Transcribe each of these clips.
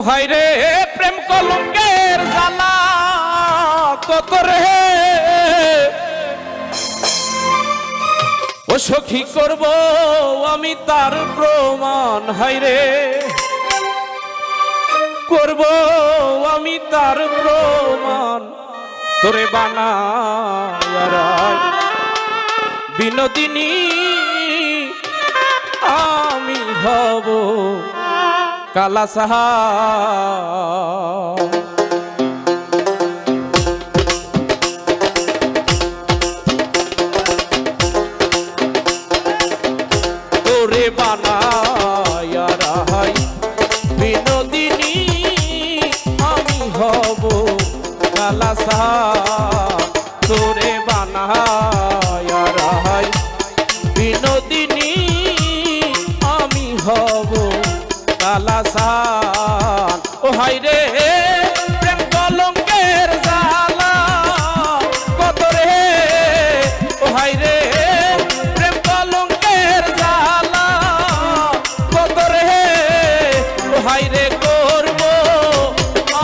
হায়রে প্রেম কলঙ্কের জ্বালা কত রে ও সখী করব আমি তার প্রমাণ হায়রে করব আমি তার প্রমাণ তোরে বানায় বিনোদিনী আমি হব কালা সাহা তোরে বানায় রাহাই বিনোদিনী আমি হব কালা সাহা তোরে বানায় রাহাই বিনোদিনী আমি হব কালাসান ও হায়রে প্রেম কলঙ্কের জ্বালা কত রে ও হায়রে প্রেম কলঙ্কের জ্বালা কত রে ও হায়রে করব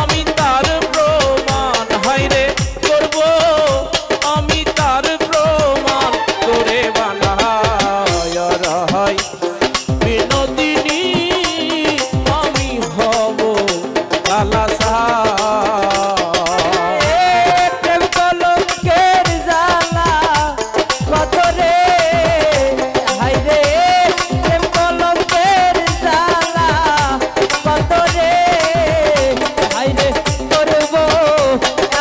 আমি তার প্রমাণ হায়রে করব আমি তার প্রমাণ করে বানায় রাহাই বিনোদিনী আমি হব কালা সাহা প্রেম কলঙ্কের জ্বালা কত রে হায়রে প্রেম কলঙ্কের জ্বালা কত রে হায়রে করব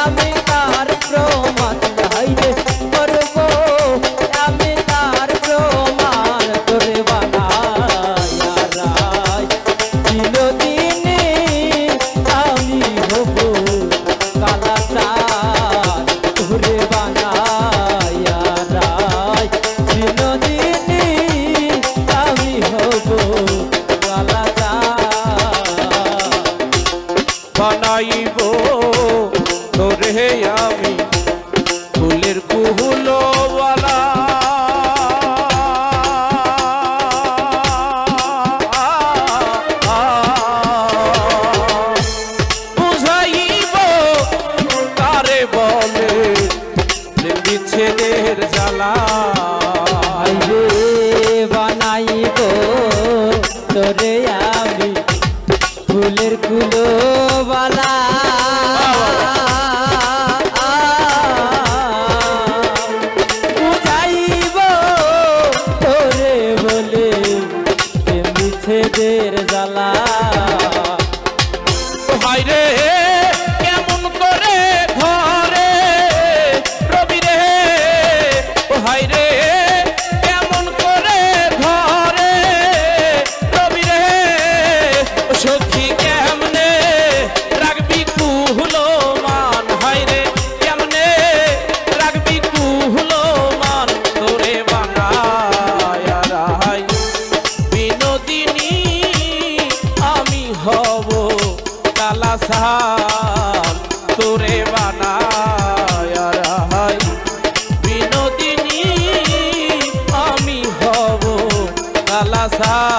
আমি তার প্রমাণ হায়রে করব আমি তার প্রমাণ তোরে বানায় রায় বিনোদিনী আমি হব কালা চাঁদ তোরে বানায় রায় বিনোদিনী আমি হব কালা চাঁদ বানাইব তোরে আমি ফুলের কুহুলওয়ালা বুঝাইব তারে বলে প্রেম বিচ্ছেদের জ্বালা আইরে বানাইব তোরে আমি ফুলের কুলো বালা বুঝাইব তোরে বলে মিছেদের জ্বালা হায়রে কেমন করে ঘরে রবি রে ও হায়রে কেমন করে ঘরে রবি রে ও সখী কেমনে রাখবি কুহুলো মান হায়রে কেমনে রাখবি কুহুলো মান তোরে বানায় রাহাই বিনোদিনী আমি হব কালা সাহান তোরে বানায় রাহাই বিনোদিনী আমি হব কালা সাহান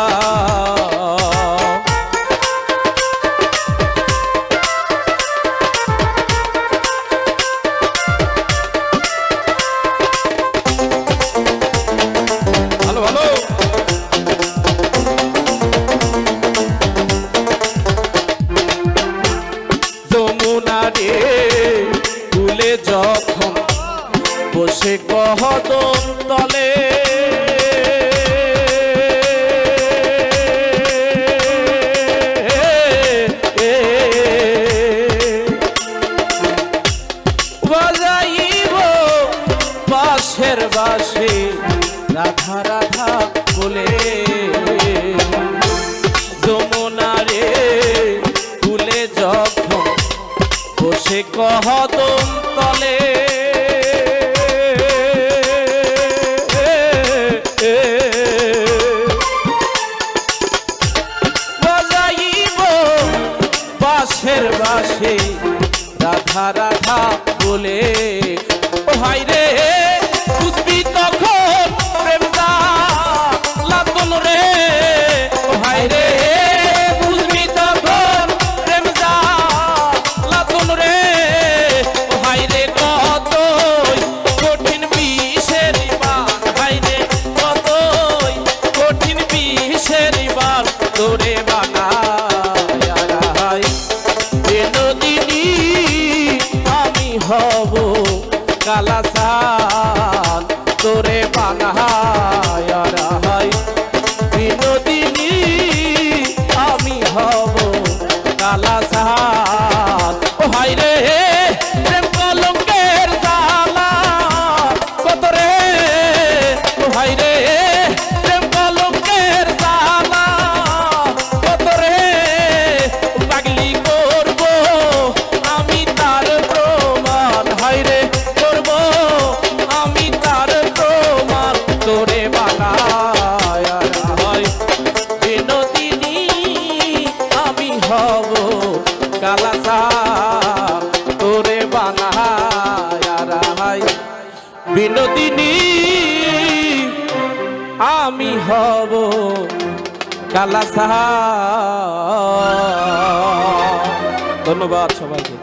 ভালো ভালো যমুনা রে কুলে যখন বসে কহদম তলে বাজাইব বাঁশের বাঁশি রাধা রাধা বলে যমুনা রে কুলে যখন বসে কহদম তলে বাজাইব বাঁশের বাঁশি রাধা রাধা বলে ও হায়রে বুঝবি তখন প্রেম লাতন রে ও হায়রে বুঝবি তখন কালাসান তোরে বানায় রাহাই বিনোদিনী আমি হব কালাসান ও হাই রে প্রেম কলঙ্কের জ্বালা কত রে ও হাই রে প্রেম কলঙ্কের জ্বালা কত রে পাগলি করব আমি তার প্রমাণ হাই রে করব আমি তার প্রমাণ তোরে বানায় রাহাই বিনোদিনী আমি হব কালাসান তোরে বানায় রাহাই বিনোদিনী আমি হব কালাসান ধন্যবাদ সবাইকে